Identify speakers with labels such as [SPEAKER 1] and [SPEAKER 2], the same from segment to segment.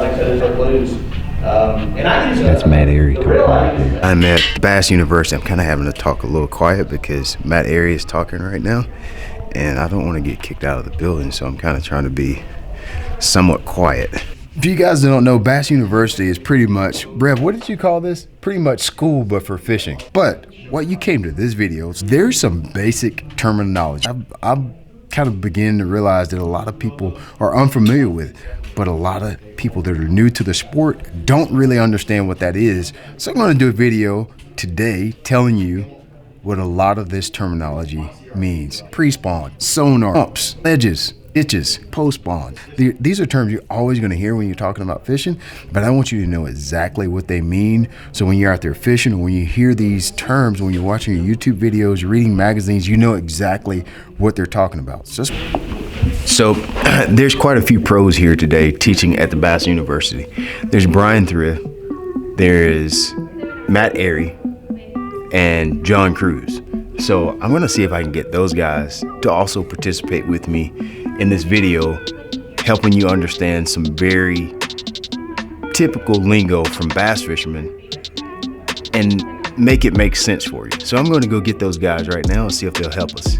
[SPEAKER 1] like I said, those are blues. And I use
[SPEAKER 2] That's Matt Airy talking right there.
[SPEAKER 3] I'm at Bass University. I'm kind of having to talk a little quiet because Matt Airy is talking right now, and I don't want to get kicked out of the building, so I'm kind of trying to be somewhat quiet. If you guys don't know, Bass University is pretty much, Brev, what did you call this? Pretty much school, but for fishing. But what you came to this video, there's some basic terminology. I'm kind of beginning to realize that a lot of people are unfamiliar with, but a lot of people that are new to the sport don't really understand what that is. So I'm going to do a video today telling you what a lot of this terminology means. Pre-spawn, sonar, umps, ledges, itches, post-spawn. These are terms you're always going to hear when you're talking about fishing, but I want you to know exactly what they mean. So when you're out there fishing, or when you hear these terms, when you're watching your YouTube videos, reading magazines, you know exactly what they're talking about. So there's quite a few pros here today teaching at the Bass University. There's Brian Thrift, there's Matt Airy, and John Cruz. So I'm gonna see if I can get those guys to also participate with me in this video, helping you understand some very typical lingo from bass fishermen and make it make sense for you. So I'm gonna go get those guys right now and see if they'll help us.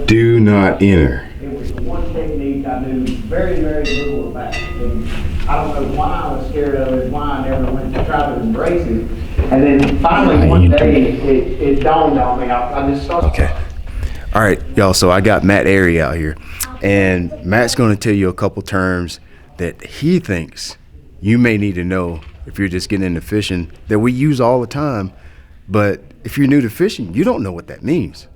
[SPEAKER 3] Do not enter.
[SPEAKER 1] It was one technique I knew very, very little about. And I don't know why I was scared of it, why I never went to try to embrace it. And then finally one day it dawned on me. I just started.
[SPEAKER 3] Okay. All right, y'all, so I got Matt Airy out here. And Matt's gonna tell you a couple terms that he thinks you may need to know if you're just getting into fishing that we use all the time. But if you're new to fishing, you don't know what that means.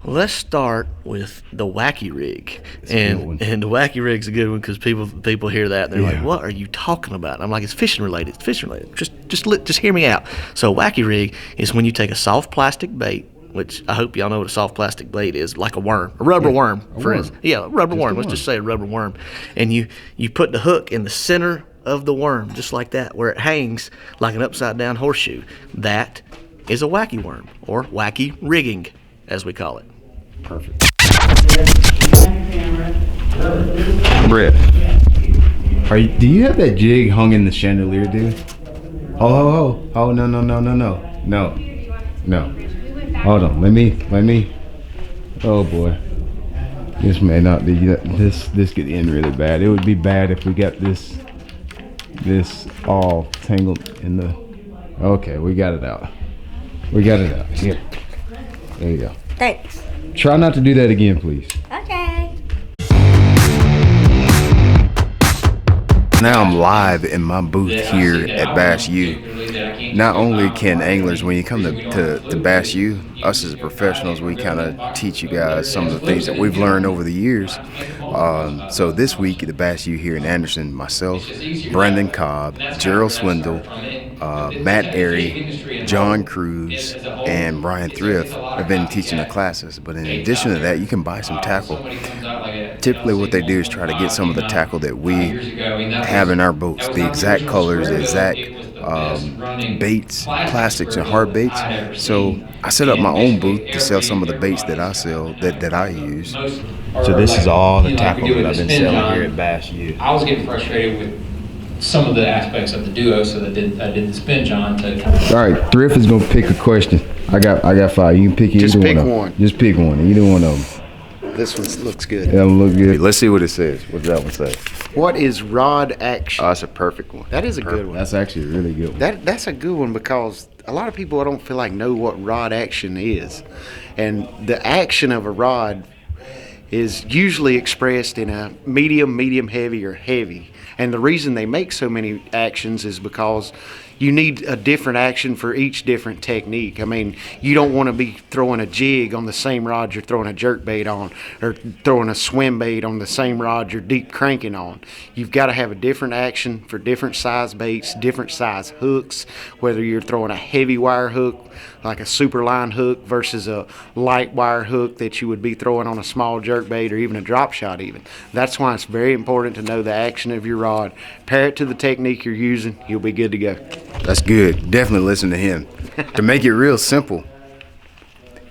[SPEAKER 4] Let's start with the wacky rig, and the wacky rig's a good one because people hear that and they're like, "What are you talking about?" I'm like, "It's fishing related. It's fishing related. Just hear me out." So wacky rig is when you take a soft plastic bait, which I hope y'all know what a soft plastic bait is, like a worm, a rubber worm, for instance. Yeah, a rubber worm. Let's just say a rubber worm, and you put the hook in the center of the worm, just like that, where it hangs like an upside down horseshoe. That is a wacky worm, or wacky rigging, as we call it.
[SPEAKER 3] Perfect. Brett, do you have that jig hung in the chandelier, dude? Oh, no. Hold on, let me. Oh boy, this may not be. This could end really bad. It would be bad if we got this all tangled in the. Okay, we got it out. Here. There you go.
[SPEAKER 5] Thanks.
[SPEAKER 3] Try not to do that again, please.
[SPEAKER 5] Okay.
[SPEAKER 3] Now I'm live in my booth here at Bass U. Not only can anglers, when you come to Bass U, us as professionals, we kind of teach you guys some of the things that we've learned over the years. So this week at the Bass U here in Anderson, myself, Brendan Cobb, Gerald Swindle, Matt Airy, John Cruz, and Brian Thrift have been teaching the classes. But in addition to that, you can buy some tackle. Typically what they do is try to get some of the tackle that we have in our boats, the exact colors, the exact baits, plastics and hard baits. So I set up my own booth to sell some of the baits that I sell, that I use. So this is all the tackle that I've been selling here at Bass U.
[SPEAKER 6] I was getting frustrated with some of the aspects of the duo, so I did the spin John to.
[SPEAKER 3] All right, Thrift is gonna pick a question. I got 5. You can pick either one. Just pick one. Just pick one. Either one of them.
[SPEAKER 7] This one looks good.
[SPEAKER 3] That one look good. Let's see what it says. What does that one say?
[SPEAKER 7] What is rod action?
[SPEAKER 3] Oh, that's a perfect one.
[SPEAKER 7] That is a good one.
[SPEAKER 3] That's actually a really good one.
[SPEAKER 7] That's a good one because a lot of people I don't feel like know what rod action is. And the action of a rod is usually expressed in a medium heavy, or heavy. And the reason they make so many actions is because you need a different action for each different technique. I mean, you don't want to be throwing a jig on the same rod you're throwing a jerk bait on, or throwing a swim bait on the same rod you're deep cranking on. You've got to have a different action for different size baits, different size hooks, whether you're throwing a heavy wire hook like a super line hook versus a light wire hook that you would be throwing on a small jerk bait or even a drop shot even. That's why it's very important to know the action of your rod. Pair it to the technique you're using, you'll be good to go.
[SPEAKER 3] That's good. Definitely listen to him. To make it real simple,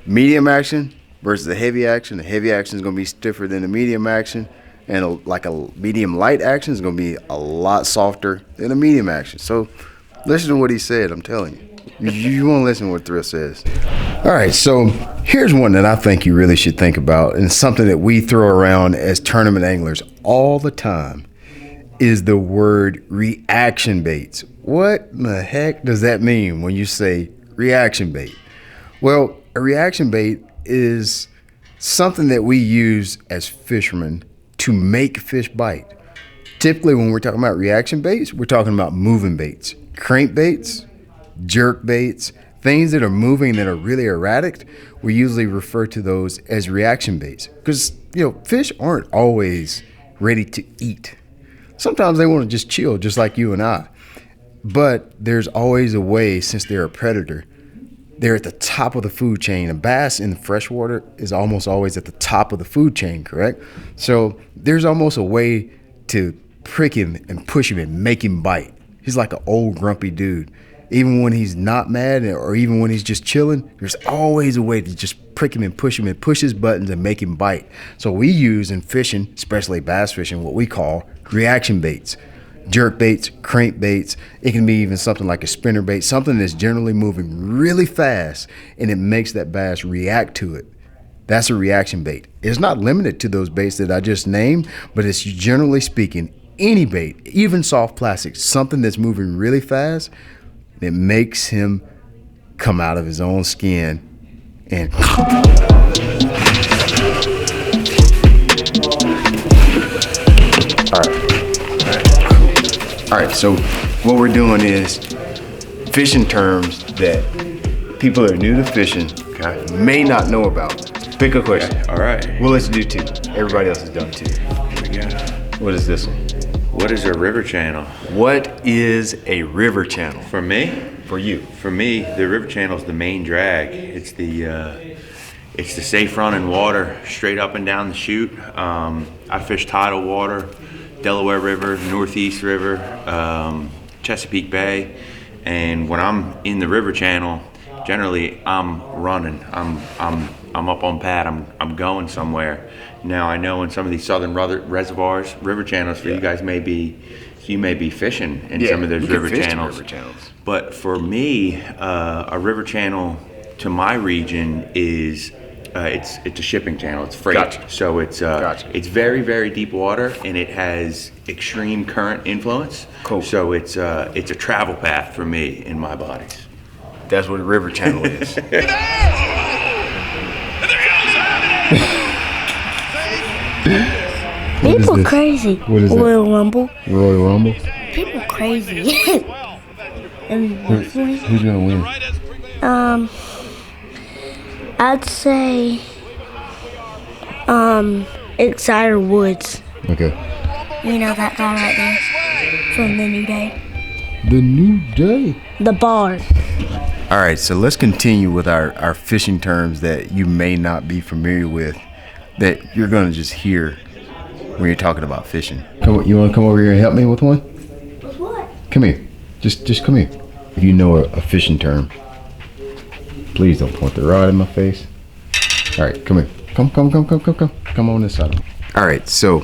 [SPEAKER 3] medium action versus the heavy action is going to be stiffer than the medium action, and a medium light action is going to be a lot softer than a medium action. So listen to what he said. I'm telling you. You want to listen to what Thrill says. All right, so here's one that I think you really should think about, and something that we throw around as tournament anglers all the time is the word reaction baits. What the heck does that mean when you say reaction bait? Well, a reaction bait is something that we use as fishermen to make fish bite. Typically, when we're talking about reaction baits, we're talking about moving baits, crank baits, jerk baits, things that are moving that are really erratic. We usually refer to those as reaction baits because, fish aren't always ready to eat. Sometimes they want to just chill, just like you and I. But there's always a way, since they're a predator, they're at the top of the food chain. A bass in the freshwater is almost always at the top of the food chain, correct? So there's almost a way to prick him and push him and make him bite. He's like an old grumpy dude. Even when he's not mad or even when he's just chilling, there's always a way to just prick him and push his buttons and make him bite. So we use in fishing, especially bass fishing, what we call reaction baits. Jerk baits, crank baits. It can be even something like a spinner bait, something that's generally moving really fast and it makes that bass react to it. That's a reaction bait. It's not limited to those baits that I just named, but it's generally speaking, any bait, even soft plastic, something that's moving really fast that makes him come out of his own skin and All right, so what we're doing is fishing terms that people that are new to fishing may not know about. Pick a question.
[SPEAKER 5] Okay, all right.
[SPEAKER 3] Well, let's do two. Everybody else has done two.
[SPEAKER 5] Here we go.
[SPEAKER 3] What is this one?
[SPEAKER 5] What is a river channel?
[SPEAKER 3] What is a river channel?
[SPEAKER 5] For me?
[SPEAKER 3] For you.
[SPEAKER 5] For me, the river channel is the main drag. It's the safe running water straight up and down the chute. I fish tidal water, Delaware River, Northeast River, Chesapeake Bay, and when I'm in the river channel, generally I'm running. I'm up on pad. I'm going somewhere. Now I know in some of these southern reservoirs, river channels for you guys you may be fishing in some of those river channels. But for me, a river channel to my region is it's a shipping channel. It's freight.
[SPEAKER 3] Gotcha.
[SPEAKER 5] So it's very, very deep water and it has extreme current influence.
[SPEAKER 3] Cool.
[SPEAKER 5] So it's a travel path for me in my bodies.
[SPEAKER 3] That's what a river channel is.
[SPEAKER 8] People crazy.
[SPEAKER 3] What is
[SPEAKER 8] Royal Rumble.
[SPEAKER 3] Royal Rumble?
[SPEAKER 8] People crazy. And
[SPEAKER 3] Who's gonna win?
[SPEAKER 8] I'd say Excited Woods.
[SPEAKER 3] Okay.
[SPEAKER 8] You know that guy right there from the New Day?
[SPEAKER 3] The New Day?
[SPEAKER 8] The bar.
[SPEAKER 3] All right, so let's continue with our fishing terms that you may not be familiar with, that you're gonna just hear when you're talking about fishing. You wanna come over here and help me with one?
[SPEAKER 8] With what?
[SPEAKER 3] Come here. Just come here. If you know a fishing term, please don't point the rod in my face. All right, come here. Come on this side. All right, so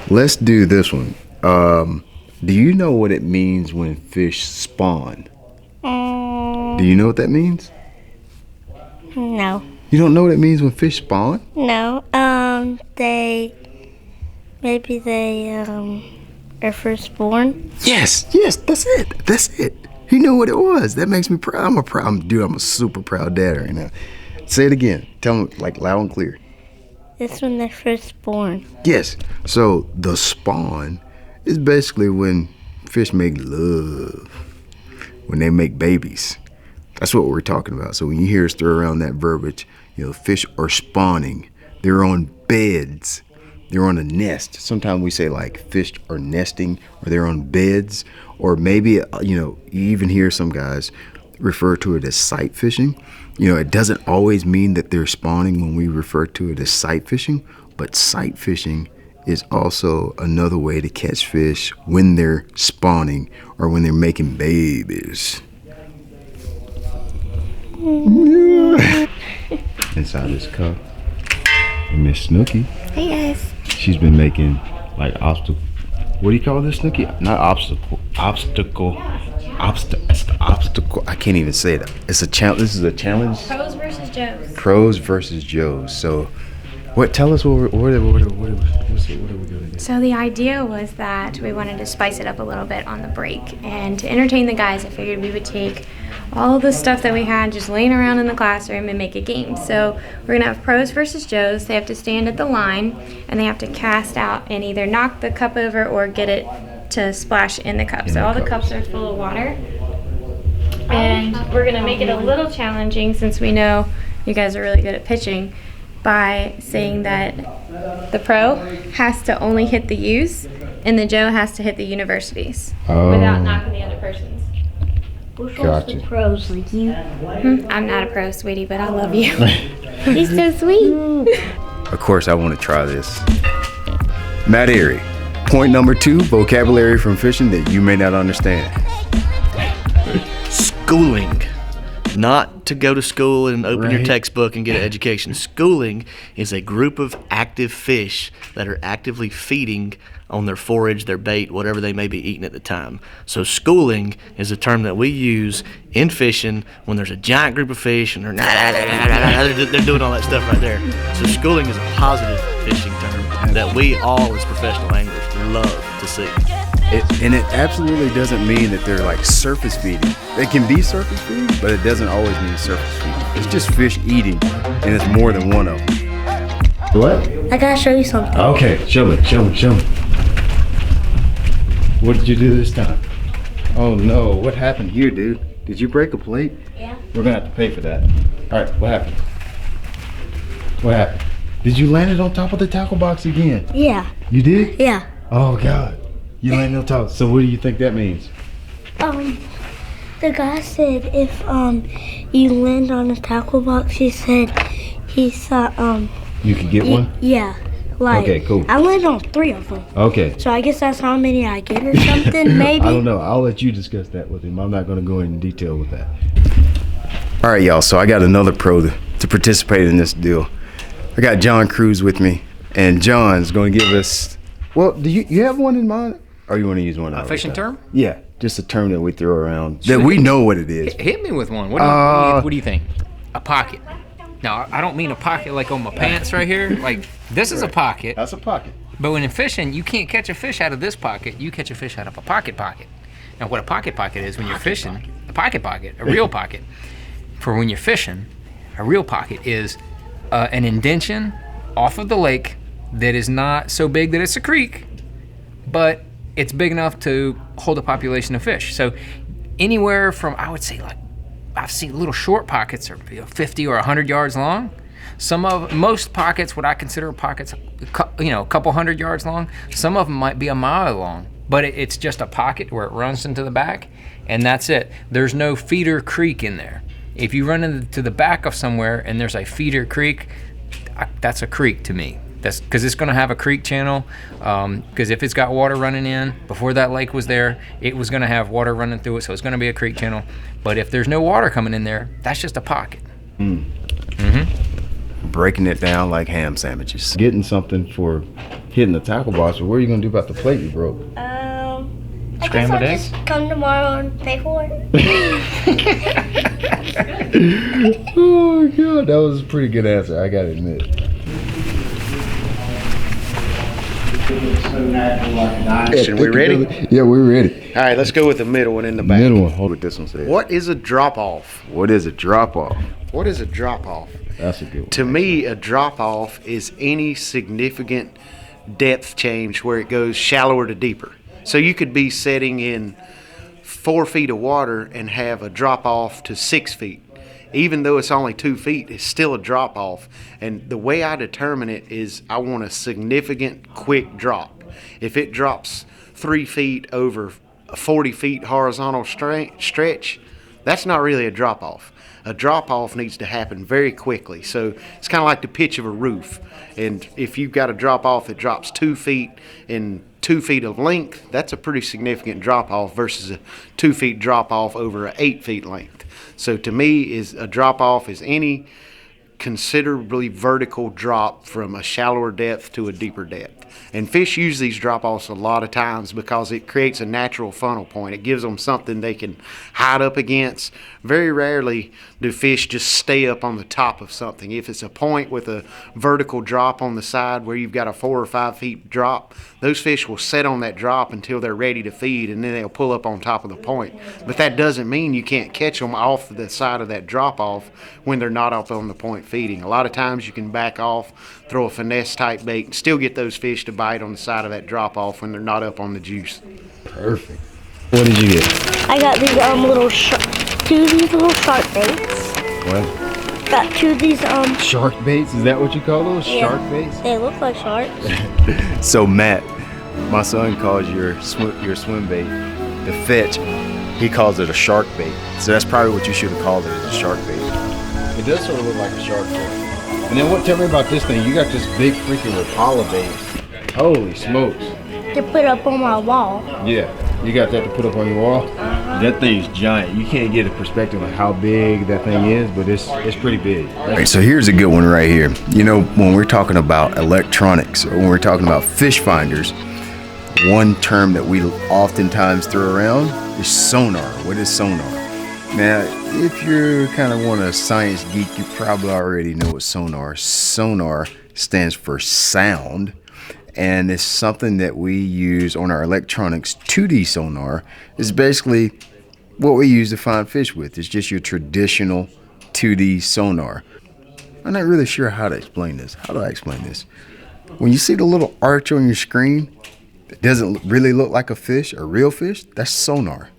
[SPEAKER 3] let's do this one. Do you know what it means when fish spawn? Do you know what that means?
[SPEAKER 8] No.
[SPEAKER 3] You don't know what it means when fish spawn?
[SPEAKER 8] No. Maybe they are firstborn.
[SPEAKER 3] Yes, that's it. You know what it was. That makes me proud. I'm a super proud dad right now. Say it again. Tell them like loud and clear.
[SPEAKER 8] It's when they're first born.
[SPEAKER 3] Yes. So the spawn is basically when fish make love, when they make babies. That's what we're talking about. So when you hear us throw around that verbiage, fish are spawning. They're on beds. They're on a nest. Sometimes we say like fish are nesting, or they're on beds, or maybe you even hear some guys refer to it as sight fishing. It doesn't always mean that they're spawning when we refer to it as sight fishing, but sight fishing is also another way to catch fish when they're spawning or when they're making babies. Inside this cup, Miss Snooki.
[SPEAKER 8] Hey guys.
[SPEAKER 3] She's been making like obstacle. What do you call this, Snooki? Not obstacle. Obstacle. I can't even say it. It's a challenge. This is a challenge.
[SPEAKER 8] Pros versus Joes.
[SPEAKER 3] Pros versus Joes. So, what? Tell us what are we going to do?
[SPEAKER 8] So the idea was that we wanted to spice it up a little bit on the break, and to entertain the guys, I figured we would take all the stuff that we had just laying around in the classroom and make a game. So we're gonna have pros versus Joes. They have to stand at the line and they have to cast out and either knock the cup over or get it to splash in the cup. So all the cups are full of water. And we're gonna make it a little challenging since we know you guys are really good at pitching by saying that the pro has to only hit the U's and the Joe has to hit the universities without knocking the other person's.
[SPEAKER 3] Gotcha.
[SPEAKER 8] Pros like you. I'm not a pro, sweetie, but I love you. He's so sweet.
[SPEAKER 3] Of course, I want to try this. Matt Erie, point number 2, vocabulary from fishing that you may not understand.
[SPEAKER 4] Schooling. Not to go to school and open your textbook and get an education. Schooling is a group of active fish that are actively feeding on their forage, their bait, whatever they may be eating at the time. So schooling is a term that we use in fishing when there's a giant group of fish and they're doing all that stuff right there. So schooling is a positive fishing term that we all as professional anglers love to see.
[SPEAKER 3] And it absolutely doesn't mean that they're like surface feeding. They can be surface feeding, but it doesn't always mean surface feeding. It's just fish eating, and it's more than one of them. What?
[SPEAKER 8] I gotta show you something.
[SPEAKER 3] Okay, show me. What did you do this time? Oh no, what happened here, dude? Did you break a plate?
[SPEAKER 8] Yeah.
[SPEAKER 3] We're gonna have to pay for that. All right, what happened? What happened? Did you land it on top of the tackle box again?
[SPEAKER 8] Yeah.
[SPEAKER 3] You did?
[SPEAKER 8] Yeah.
[SPEAKER 3] Oh God, you landed on top. So what do you think that means?
[SPEAKER 8] The guy said if you land on a tackle box, he thought
[SPEAKER 3] You could get one?
[SPEAKER 8] Yeah. Like,
[SPEAKER 3] okay, cool.
[SPEAKER 8] I landed on 3 of them.
[SPEAKER 3] Okay.
[SPEAKER 8] So I guess that's how many I get or something, maybe.
[SPEAKER 3] I don't know. I'll let you discuss that with him. I'm not going to go in detail with that. All right, y'all. So I got another pro to participate in this deal. I got John Cruz with me, and John's going to give us. Well, do you have one in mind, or you want to use one?
[SPEAKER 9] A fishing term?
[SPEAKER 3] Yeah, just a term that we throw around that we know what it is.
[SPEAKER 9] Hit me with one. What do you think? A pocket. Now, I don't mean a pocket like on my pants right here. Like, this is a pocket.
[SPEAKER 3] That's a pocket.
[SPEAKER 9] But when in fishing, you can't catch a fish out of this pocket. You catch a fish out of a pocket. Now, what a pocket is when you're fishing, a pocket, a real pocket. For when you're fishing, a real pocket is an indention off of the lake that is not so big that it's a creek, but it's big enough to hold a population of fish. So anywhere from, I would say, like, I've seen little short pockets are 50 or 100 yards long. Most pockets, what I consider pockets, a couple 100 yards long. Some of them might be a mile long, but it's just a pocket where it runs into the back, and that's it. There's no feeder creek in there. If you run into the back of somewhere and there's a feeder creek, that's a creek to me. That's because it's going to have a creek channel. Because if it's got water running in, before that lake was there, it was going to have water running through it, so it's going to be a creek channel. But if there's no water coming in there, that's just a pocket.
[SPEAKER 3] Breaking it down like ham sandwiches. Getting something for hitting the tackle box, but what are you going to do about the plate you broke?
[SPEAKER 8] Scrambled eggs? Just come tomorrow and pay for it.
[SPEAKER 3] Oh God, that was a pretty good answer, I gotta admit.
[SPEAKER 7] We ready?
[SPEAKER 3] Yeah, we're ready.
[SPEAKER 7] All right, let's go with the middle one in the back.
[SPEAKER 3] Middle one. Hold it. This one says.
[SPEAKER 7] What is a drop-off?
[SPEAKER 3] What is a drop-off?
[SPEAKER 7] What is a drop-off?
[SPEAKER 3] That's a good one.
[SPEAKER 7] To me, a drop-off is any significant depth change where it goes shallower to deeper. So you could be setting in 4 feet of water and have a drop-off to 6 feet. Even though it's only 2 feet, it's still a drop-off. And the way I determine it is I want a significant, quick drop. If it drops 3 feet over a 40 feet horizontal stretch, That's not really a drop off. A drop off needs to happen very quickly. So it's kind of like the pitch of a roof. And if you've got a drop off that drops 2 feet in 2 feet of length, that's a pretty significant drop off versus a 2 feet drop off over an 8 feet length. So to me, is a drop off is any considerably vertical drop from a shallower depth to a deeper depth. And fish use these drop offs a lot of times because it creates a natural funnel point. It gives them something they can hide up against. Very rarely do fish just stay up on the top of something. If it's a point with a vertical drop on the side where you've got a 4 or 5 feet drop, those fish will sit on that drop until they're ready to feed, and then they'll pull up on top of the point. But that doesn't mean you can't catch them off the side of that drop off when they're not up on the point feeding. A lot of times you can back off, throw a finesse type bait, and still get those fish to bite on the side of that drop off when they're not up on the juice.
[SPEAKER 3] Perfect. What did you get?
[SPEAKER 10] I got these two of these little shark baits.
[SPEAKER 3] What?
[SPEAKER 10] Got 2 of these
[SPEAKER 3] Shark baits? Is that what you call those?
[SPEAKER 10] Yeah,
[SPEAKER 3] Shark baits?
[SPEAKER 10] they look like sharks.
[SPEAKER 3] So Matt, my son calls your swim bait the fetch. He calls it a shark bait. So that's probably what you should have called it, as a shark bait. It does sort of look like a shark bait. And then tell me about this thing. You got this big freaking Rapala bait. Holy smokes.
[SPEAKER 10] To put up on my wall.
[SPEAKER 3] Yeah, you got that to put up on your wall? That thing's giant. You can't get a perspective of how big that thing is, but it's pretty big. All right, so here's a good one right here. You know, when we're talking about electronics, or when we're talking about fish finders, one term that we oftentimes throw around is sonar. What is sonar? Now, if you kind of want a science geek, you probably already know what sonar is. Sonar stands for sound, and it's something that we use on our electronics. 2D sonar is basically what we use to find fish with. It's just your traditional 2D sonar. I'm not really sure how to explain this. How do I explain this? When you see the little arch on your screen that doesn't really look like a fish, a real fish, that's sonar.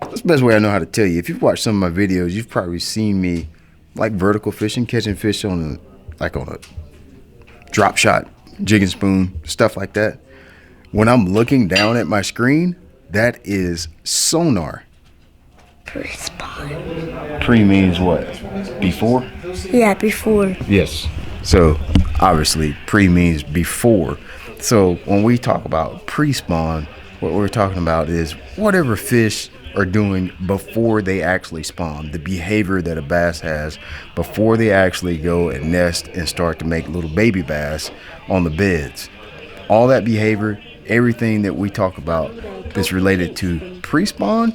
[SPEAKER 3] That's the best way I know how to tell you. If you've watched some of my videos, you've probably seen me like vertical fishing, catching fish on a drop shot, jig and spoon, stuff like that. When I'm looking down at my screen, that is sonar.
[SPEAKER 10] Pre-spawn.
[SPEAKER 3] Pre means what? Before?
[SPEAKER 10] Yeah, before.
[SPEAKER 3] Yes. So obviously pre means before. So when we talk about pre-spawn, what we're talking about is whatever fish are doing before they actually spawn, the behavior that a bass has before they actually go and nest and start to make little baby bass on the beds. All that behavior, everything that we talk about that's related to pre-spawn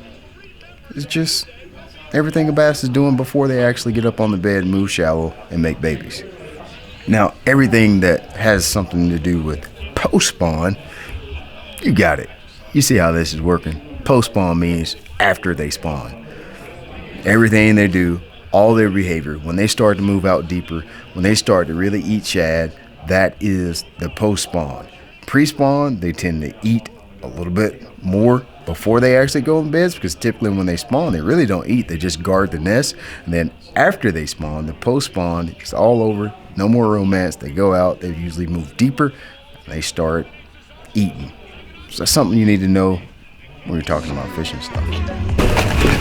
[SPEAKER 3] is just everything a bass is doing before they actually get up on the bed, move shallow, and make babies. Now, everything that has something to do with post-spawn, you got it. You see how this is working. Post-spawn means after they spawn. Everything they do, all their behavior, when they start to move out deeper, when they start to really eat shad, that is the post-spawn. Pre-spawn, they tend to eat a little bit more before they actually go in beds, because typically when they spawn, they really don't eat. They just guard the nest. And then after they spawn, the post-spawn, it's all over. No more romance. They go out. They usually move deeper. And they start eating. So that's something you need to know when you're talking about fishing stuff.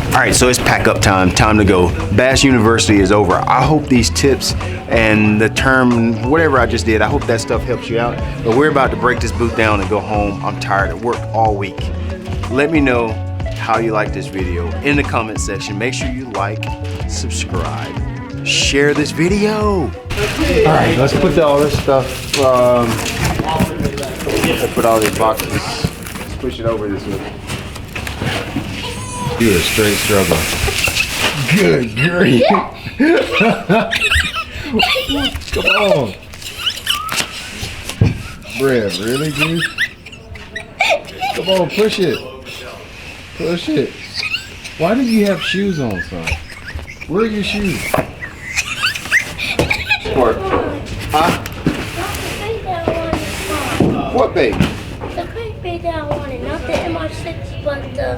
[SPEAKER 3] All right, so it's pack up time to go. Bass University is over. I hope these tips and the term, whatever I just did, I hope that stuff helps you out. But we're about to break this booth down and go home. I'm tired. I worked all week. Let me know how you like this video in the comment section. Make sure you like, subscribe, share this video. All right, let's put all this stuff, let's put all these boxes, let's push it over this way. You're a straight struggle. Good grief. Come on. Bread, really, dude? Come on, push it. Push it. Why do you have shoes on, son? Where are your shoes? Huh? What bait?
[SPEAKER 10] The crankbait that I wanted, not the MR6, but the